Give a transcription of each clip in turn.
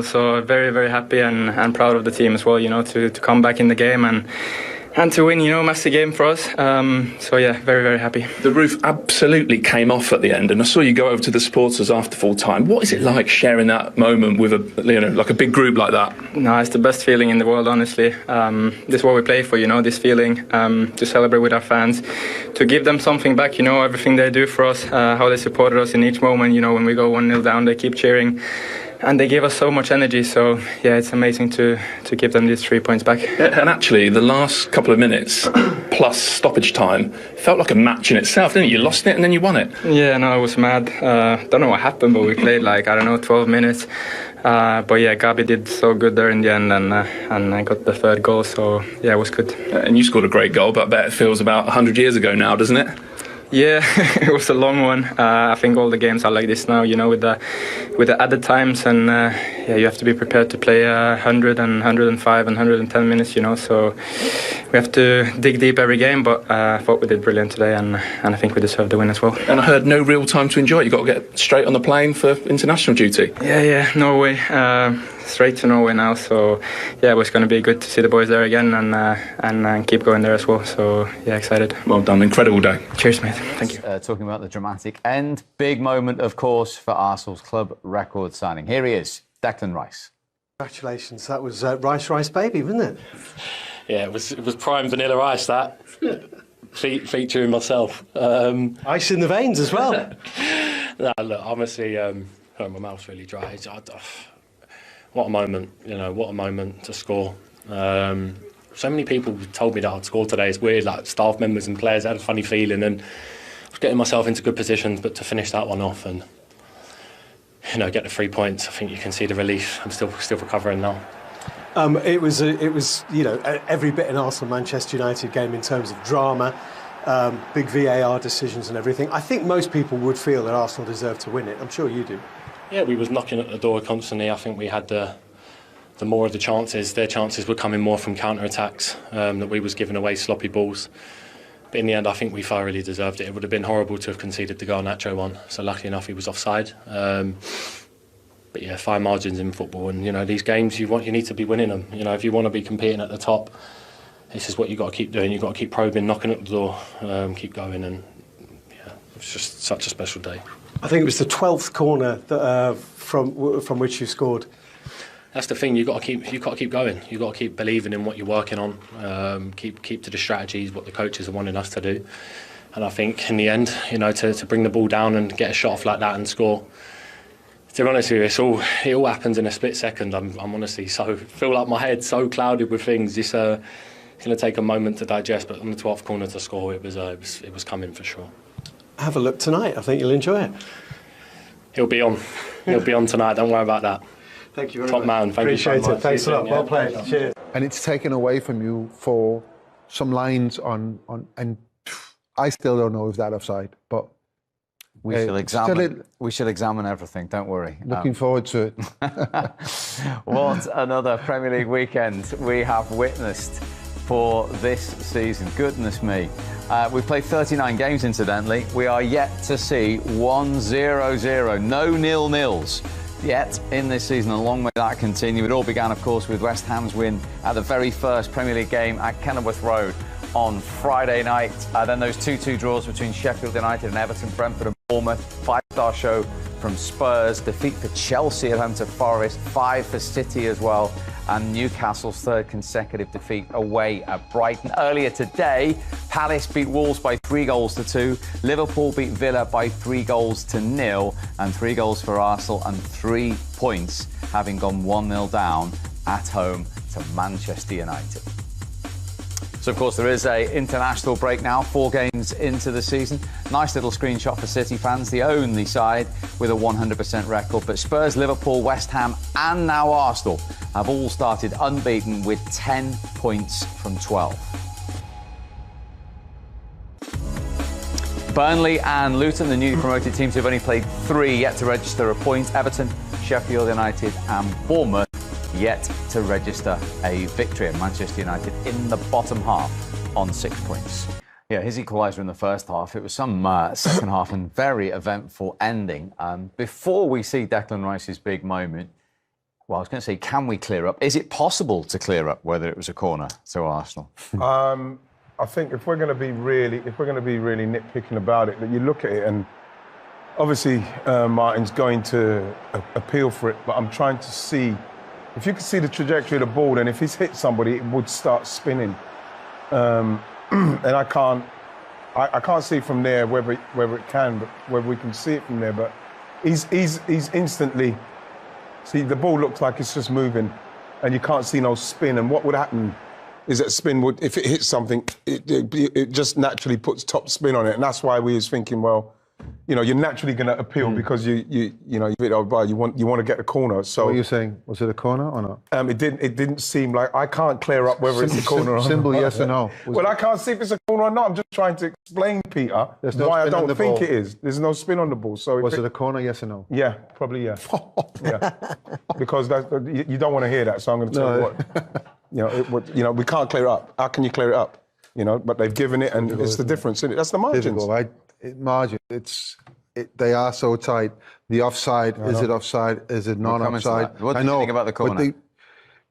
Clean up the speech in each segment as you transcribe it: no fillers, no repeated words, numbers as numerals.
So very, very happy and proud of the team as well, to come back in the game and to win, massive game for us. So yeah, very, very happy. The roof absolutely came off at the end, and I saw you go over to the supporters after full time. What is it like sharing that moment with like a big group like that? No, it's the best feeling in the world, honestly. This is what we play for, this feeling, to celebrate with our fans, to give them something back, everything they do for us, how they supported us in each moment, when we go 1-0 down, they keep cheering. And they give us so much energy, so yeah, it's amazing to give them these 3 points back. Yeah, and actually, the last couple of minutes plus stoppage time felt like a match in itself, didn't it? You lost it and then you won it. Yeah, no, it was mad. Don't know what happened, but we played 12 minutes. But yeah, Gabi did so good there in the end, and I got the third goal, so yeah, it was good. And you scored a great goal, but I bet it feels about 100 years ago now, doesn't it? Yeah, it was a long one. I think all the games are like this now, with the added times, and yeah, you have to be prepared to play 100 and 105 and 110 minutes, so we have to dig deep every game, but I thought we did brilliant today, and I think we deserve the win as well. And I heard no real time to enjoy it. You got to get straight on the plane for international duty. Yeah, Norway. Straight to Norway now, so yeah, it was going to be good to see the boys there again and keep going there as well, so yeah, excited. Well done, incredible day. Cheers, mate. Thank you. Talking about the dramatic end, big moment, of course, for Arsenal's club record signing. Here he is, Declan Rice. Congratulations, that was Rice Baby, wasn't it? Yeah, it was prime vanilla ice, that. Featuring myself. Ice in the veins as well. No, look, honestly, my mouth's really dry. What a moment, what a moment to score. So many people told me that I'd score today. It's weird, staff members and players had a funny feeling, and I was getting myself into good positions, but to finish that one off and get the 3 points, I think you can see the relief. I'm still recovering now. It was every bit an Arsenal-Manchester United game in terms of drama, big VAR decisions and everything. I think most people would feel that Arsenal deserved to win it. I'm sure you do. Yeah, we was knocking at the door constantly. I think we had the more of the chances. Their chances were coming more from counter-attacks, that we was giving away sloppy balls. But in the end, I think we thoroughly deserved it. It would have been horrible to have conceded the Garnacho one. So luckily enough, he was offside. But yeah, fine margins in football, and these games you need to be winning them. If you want to be competing at the top, this is what you got to keep doing. You got to keep probing, knocking at the door, keep going, and yeah, it was just such a special day. I think it was the 12th corner that, from which you scored. That's the thing. You got to keep going. You got to keep believing in what you're working on. Keep to the strategies, what the coaches are wanting us to do. And I think in the end, to bring the ball down and get a shot off like that and score. To be honest with you, it all happens in a split second. I'm honestly feel like my head's so clouded with things. It's going to take a moment to digest. But on the 12th corner to score, it was coming for sure. Have a look tonight. I think you'll enjoy it. He'll be on. He'll be on tonight. Don't worry about that. Thank you very much. Top man. Thank you so much. Appreciate it. Thanks a lot. Well played. Cheers. And it's taken away from you for some lines on and I still don't know if that's offside, but we should examine everything. Don't worry. Looking forward to it. What another Premier League weekend we have witnessed for this season. Goodness me. We've played 39 games, incidentally. We are yet to see 1-0-0, no 0-0s yet in this season, and long may that continue. It all began, of course, with West Ham's win at the very first Premier League game at Kenilworth Road on Friday night. Then those 2-2 draws between Sheffield United and Everton, Brentford and Bournemouth. Five-star show from Spurs. Defeat for Chelsea at home to Forest. 5 for City as well. And Newcastle's third consecutive defeat away at Brighton. Earlier today, Palace beat Wolves by 3-2. Liverpool beat Villa by 3-0. And 3 goals for Arsenal and 3 points, having gone 1-0 down at home to Manchester United. So, of course, there is an international break now, 4 games into the season. Nice little screenshot for City fans, the only side with a 100% record. But Spurs, Liverpool, West Ham and now Arsenal have all started unbeaten with 10 points from 12. Burnley and Luton, the newly promoted teams who've only played 3, yet to register a point. Everton, Sheffield United and Bournemouth yet to register a victory, and Manchester United in the bottom half on 6 points. Yeah, his equaliser in the first half. It was some second half and very eventful ending. Before we see Declan Rice's big moment, Well, I was going to say, can we clear up? Is it possible to clear up whether it was a corner to Arsenal? I think if we're going to be really nitpicking about it, that you look at it and obviously Martin's going to appeal for it, but I'm trying to see if you can see the trajectory of the ball, and if he's hit somebody, it would start spinning. And I can't see from there whether it can, but whether we can see it from there. But he's instantly. See, the ball looks like it's just moving, and you can't see no spin. And what would happen is that spin would, if it hits something, it just naturally puts top spin on it, and that's why we was thinking, well, you know, you're naturally going to appeal because you want to get the corner. So what are you saying? Was it a corner or not? It didn't seem like, I can't clear up whether it's a corner or not. Simple yes or no. Well, I can't see if it's a corner or not. I'm just trying to explain, Peter, why I don't think it is. There's no spin on the ball. So was it a corner? Yes or no? Yeah, probably yeah. Yeah, because you don't want to hear that. So I'm going to tell you what. We can't clear it up. How can you clear it up? You know, but they've given it, and it's the difference in it. That's the margins. Difficult, right? Margin. They are so tight. The offside, is it offside? Is it not offside? What do you think about the corner?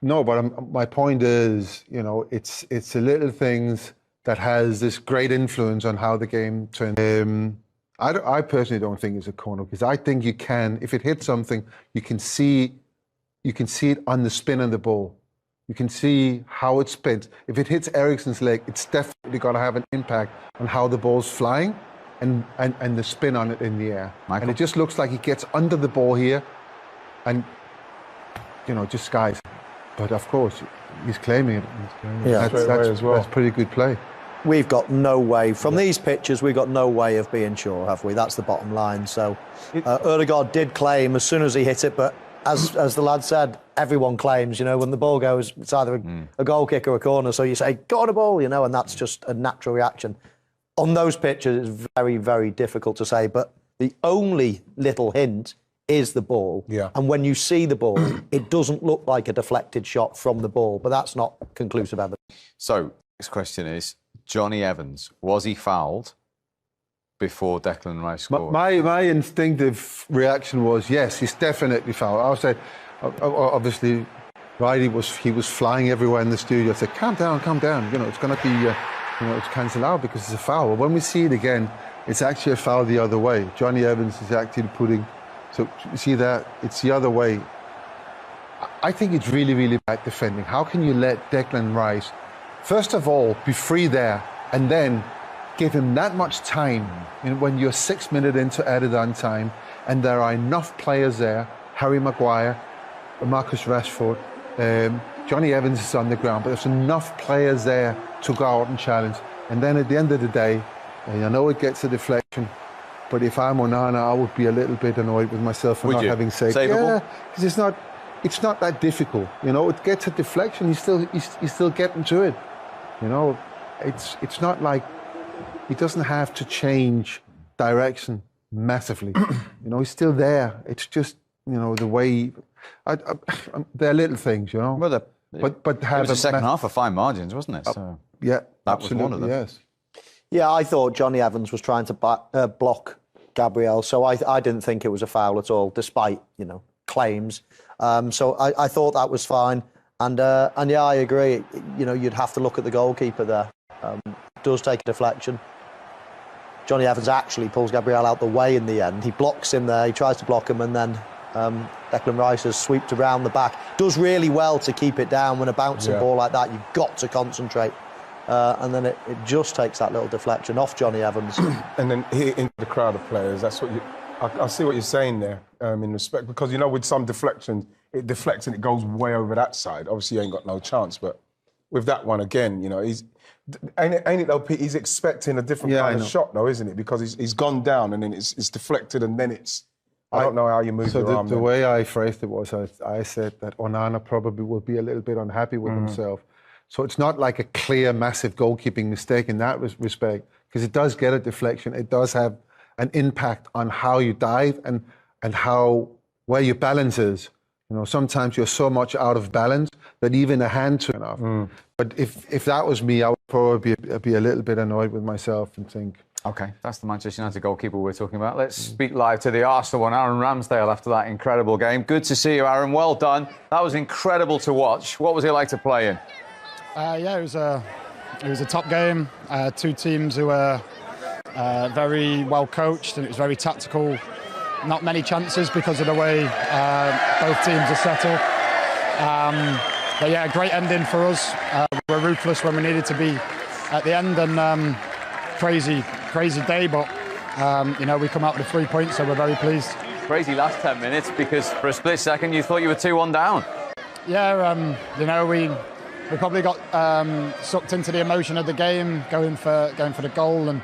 But my point is, you know, it's the little things that has this great influence on how the game turns. I personally don't think it's a corner, because I think you can, if it hits something, you can see it on the spin of the ball. You can see how it spins. If it hits Eriksen's leg, it's definitely got to have an impact on how the ball's flying and the spin on it in the air. Michael? And it just looks like he gets under the ball here and, you know, just skies. But of course, he's claiming it. That's pretty good play. We've got no way, from these pictures, we've got no way of being sure, have we? That's the bottom line. So Ødegaard did claim as soon as he hit it, but as the lad said, everyone claims, you know, when the ball goes, it's either a goal kick or a corner. So you say, go on a ball, you know, and that's just a natural reaction. On those pictures, it's very, very difficult to say, but the only little hint is the ball. Yeah. And when you see the ball, it doesn't look like a deflected shot from the ball, but that's not conclusive evidence. So, next question is, Johnny Evans, was he fouled before Declan Rice scored? My instinctive reaction was, yes, he's definitely fouled. I would say, obviously, Riley was flying everywhere in the studio. I said, calm down. You know, it's going to be... it's cancelled out because it's a foul. But when we see it again, it's actually a foul the other way. Johnny Evans is actually putting... So you see that? It's the other way. I think it's really, really bad defending. How can you let Declan Rice, first of all, be free there and then give him that much time when you're 6 minutes into added on time and there are enough players there, Harry Maguire, Marcus Rashford, Johnny Evans is on the ground, but there's enough players there to go out and challenge. And then at the end of the day, I know it gets a deflection, but if I'm Onana, I would be a little bit annoyed with myself for not having saved. Yeah, because it's not that difficult. You know, it gets a deflection, he's still getting to it. You know, it's not like he doesn't have to change direction massively. You know, he's still there. It's just, you know, the way. They're little things, you know. Well, but have it was the second half of fine margins, wasn't it? So yeah, that was one of them. Yes. Yeah, I thought Johnny Evans was trying to block Gabriel, so I didn't think it was a foul at all, despite, you know, claims. So I thought that was fine, and yeah, I agree. You know, you'd have to look at the goalkeeper there. Does take a deflection. Johnny Evans actually pulls Gabriel out the way in the end. He blocks him there. He tries to block him, and then Declan Rice has swept around the back. Does really well to keep it down. When a bouncing ball like that, you've got to concentrate. And then it just takes that little deflection off Johnny Evans. And then hit into the crowd of players. That's what I see what you're saying there, in respect, because, you know, with some deflections, it deflects and it goes way over that side. Obviously, you ain't got no chance, but with that one again, you know, ain't it though, Pete? He's expecting a different kind of shot, though, isn't it? Because he's gone down and then it's deflected and then it's. I don't know how you move your arm. So the way I phrased it was, I said that Onana probably will be a little bit unhappy with himself. So it's not like a clear, massive goalkeeping mistake in that respect, because it does get a deflection. It does have an impact on how you dive and where your balance is. You know, sometimes you're so much out of balance that even a hand turn off. But if that was me, I would probably be a little bit annoyed with myself and think. Okay, that's the Manchester United goalkeeper we're talking about. Let's speak live to the Arsenal one, Aaron Ramsdale, after that incredible game. Good to see you, Aaron. Well done. That was incredible to watch. What was it like to play in? Yeah, it was a top game. Two teams who were very well coached, and it was very tactical. Not many chances because of the way both teams are settled. But yeah, great ending for us. We were ruthless when we needed to be at the end, and crazy day, but we come out with 3 points, so we're very pleased. Crazy last 10 minutes, because for a split second you thought you were 2-1 down. Yeah, we probably got sucked into the emotion of the game, going for the goal, and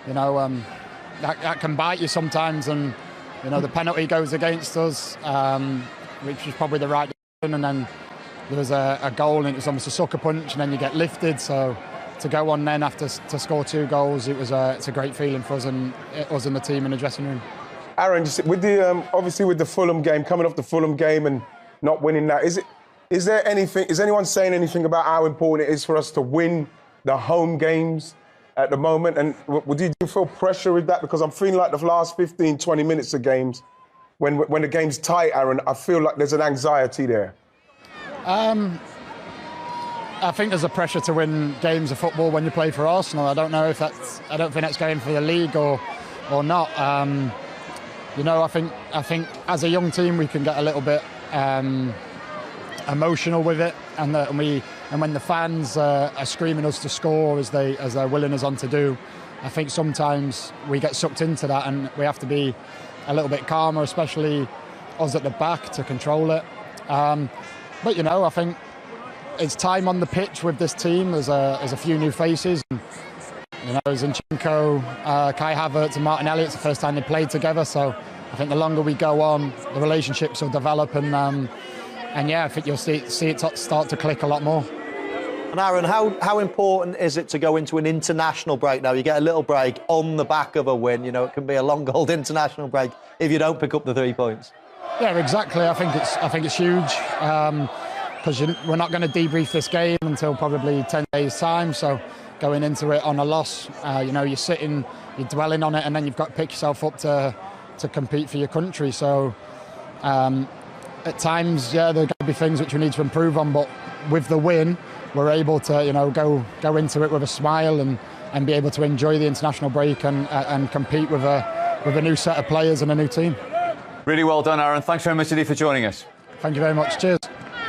that can bite you sometimes. And the penalty goes against us, which was probably the right decision, and then there was a goal, and it was almost a sucker punch, and then you get lifted. So to go on then after to score 2 goals, it's a great feeling for us and the team in the dressing room. Aaron, with the obviously with the Fulham game, coming off the Fulham game and not winning that, is there anything? Is anyone saying anything about how important it is for us to win the home games at the moment? And do you feel pressure with that? Because I'm feeling like the last 15, 20 minutes of games, when the game's tight, Aaron, I feel like there's an anxiety there. I think there's a pressure to win games of football when you play for Arsenal. I don't think that's going for the league or not. I think as a young team we can get a little bit emotional with it, and when the fans are screaming us to score as they're willing us on to do, I think sometimes we get sucked into that, and we have to be a little bit calmer, especially us at the back, to control it. But I think it's time on the pitch with this team. There's a few new faces. Zinchenko, Kai Havertz and Martin Elliott's the first time they played together. So I think the longer we go on, the relationships will develop, and I think you'll see it start to click a lot more. And Aaron, how important is it to go into an international break now? You get a little break on the back of a win. It can be a long old international break if you don't pick up the 3 points. Yeah, exactly. I think it's huge. Because we're not going to debrief this game until probably 10 days' time. So going into it on a loss, you're sitting, you're dwelling on it, and then you've got to pick yourself up to compete for your country. So at times, there are going to be things which we need to improve on. But with the win, we're able to go into it with a smile and be able to enjoy the international break and compete with a new set of players and a new team. Really well done, Aaron. Thanks very much indeed for joining us. Thank you very much. Cheers.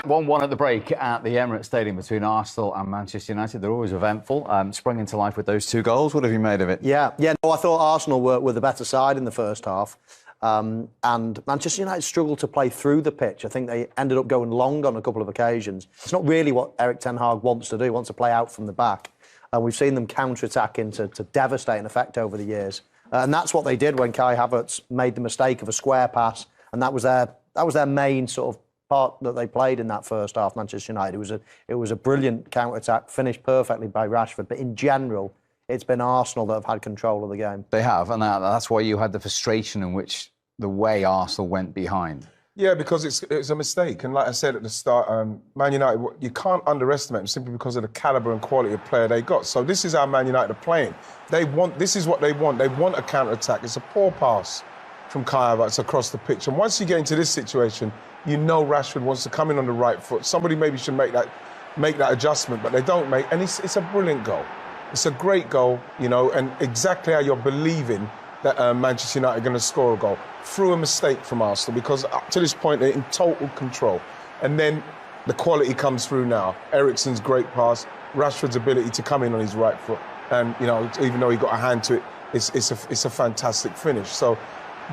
1-1 at the break at the Emirates Stadium between Arsenal and Manchester United. They're always eventful. Sprung into life with those 2 goals. What have you made of it? Yeah. No, I thought Arsenal were the better side in the first half. And Manchester United struggled to play through the pitch. I think they ended up going long on a couple of occasions. It's not really what Erik ten Hag wants to do. He wants to play out from the back. And we've seen them counter-attacking to devastating effect over the years. And that's what they did when Kai Havertz made the mistake of a square pass. And that was their main sort of part that they played in that first half, Manchester United. It was a brilliant counter-attack, finished perfectly by Rashford. But in general, it's been Arsenal that have had control of the game. They have, and that's why you had the frustration in which the way Arsenal went behind. Yeah, because it's a mistake. And like I said at the start, Man United, you can't underestimate them simply because of the calibre and quality of player they got. So this is how Man United are playing. This is what they want. They want a counter-attack. It's a poor pass from Kai Havertz across the pitch. And once you get into this situation, Rashford wants to come in on the right foot. Somebody maybe should make that adjustment, but they don't make. And it's a brilliant goal. It's a great goal, and exactly how you're believing that Manchester United are going to score a goal through a mistake from Arsenal, because up to this point they're in total control. And then the quality comes through now. Eriksen's great pass, Rashford's ability to come in on his right foot, and even though he got a hand to it, it's a fantastic finish. So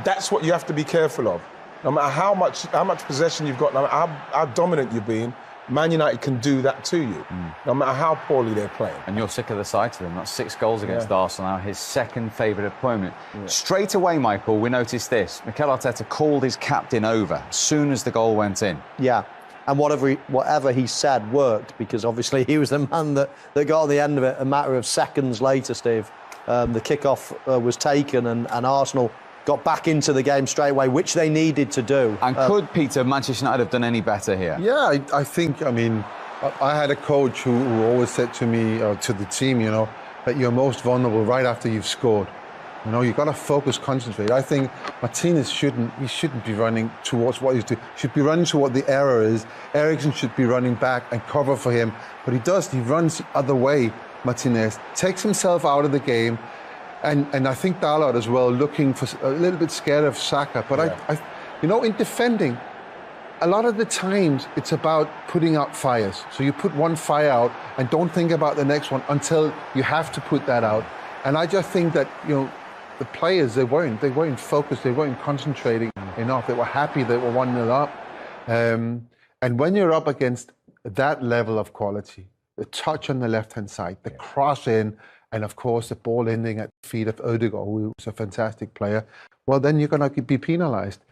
that's what you have to be careful of. No matter how much possession you've got, no matter how dominant you're being, Man United can do that to you, no matter how poorly they're playing. And you're sick of the sight of them. That's 6 goals against Arsenal now, his second favourite opponent. Yeah. Straight away, Michael, we noticed this. Mikel Arteta called his captain over as soon as the goal went in. Yeah, and whatever he said worked, because obviously he was the man that got on the end of it a matter of seconds later, Steve. The kickoff was taken and Arsenal got back into the game straight away, which they needed to do. And could, Peter, Manchester United have done any better here? Yeah, I think, I had a coach who always said to me, to the team, that you're most vulnerable right after you've scored. You know, you've got to focus, concentrate. I think Martinez shouldn't be running towards what he's doing. He should be running to what the error is. Eriksen should be running back and cover for him. But he runs the other way, Martinez. Takes himself out of the game. And I think Dalot as well, looking for a little bit scared of Saka. But I you know, in defending, a lot of the times it's about putting out fires. So you put one fire out and don't think about the next one until you have to put that out. And I just think that, you know, the players, they weren't focused, they weren't concentrating enough. They were happy they were 1-0 up. And when you're up against that level of quality, the touch on the left-hand side, the cross in, and of course the ball ending at the feet of Ødegaard, who was a fantastic player, well, then you're going to be penalised.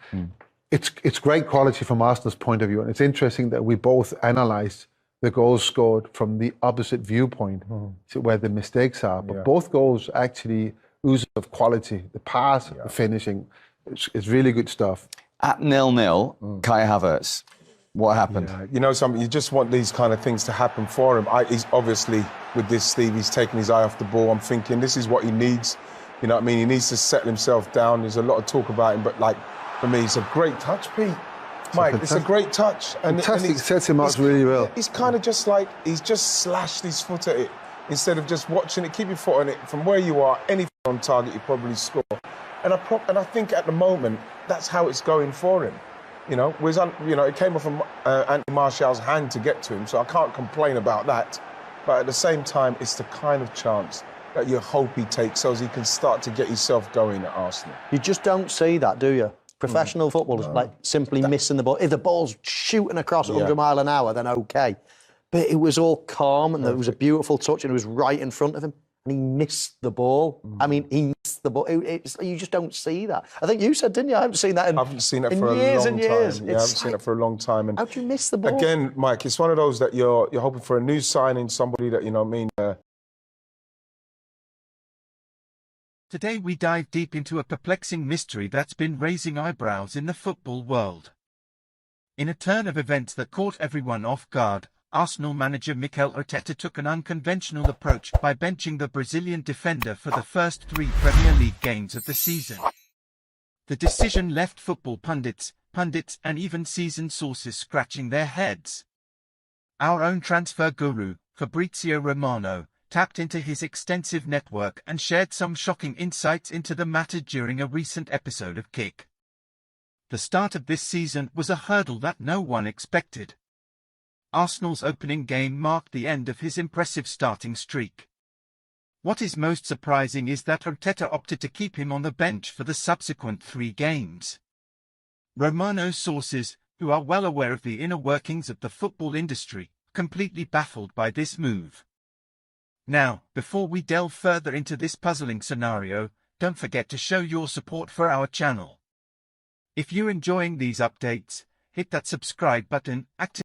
It's great quality from Arsenal's point of view, and it's interesting that we both analysed the goals scored from the opposite viewpoint, to where the mistakes are. But both goals actually ooze of quality. The pass, the finishing, it's really good stuff. At 0-0, Kai Havertz, what happened? Yeah. You know something, you just want these kind of things to happen for him. He's obviously, with this, Steve, he's taking his eye off the ball. I'm thinking this is what he needs. You know what I mean? He needs to settle himself down. There's a lot of talk about him, but like, for me, it's a great touch, Pete. Mike, it's a great touch. Fantastic, sets him up really well. He's kind of just like, he's just slashed his foot at it instead of just watching it. Keep your foot on it. From where you are, anything on target, you probably score. And I think at the moment, that's how it's going for him. You know, it came off Anthony Martial's hand to get to him, so I can't complain about that. But at the same time, it's the kind of chance that you hope he takes so as he can start to get himself going at Arsenal. You just don't see that, do you? Professional footballers like simply missing the ball. If the ball's shooting across at 100 mile an hour, then okay. But it was all calm, and there was a beautiful touch, and it was right in front of him, and he missed the ball. I mean, he missed the ball. You just don't see that. I think you said, didn't you? I haven't seen that in, I haven't seen it for a years long and years. time. Yeah, I haven't seen it for a long time. And how do you miss the ball? Again, Mike, it's one of those that you're hoping for a new signing, somebody that, you know what I mean, Today we dive deep into a perplexing mystery that's been raising eyebrows in the football world. In a turn of events that caught everyone off guard, Arsenal manager Mikel Arteta took an unconventional approach by benching the Brazilian defender for the first 3 Premier League games of the season. The decision left football pundits, and even seasoned sources scratching their heads. Our own transfer guru, Fabrizio Romano, tapped into his extensive network and shared some shocking insights into the matter during a recent episode of Kick. The start of this season was a hurdle that no one expected. Arsenal's opening game marked the end of his impressive starting streak. What is most surprising is that Arteta opted to keep him on the bench for the subsequent 3 games. Romano's sources, who are well aware of the inner workings of the football industry, completely baffled by this move. Now, before we delve further into this puzzling scenario, don't forget to show your support for our channel. If you're enjoying these updates, hit that subscribe button, activate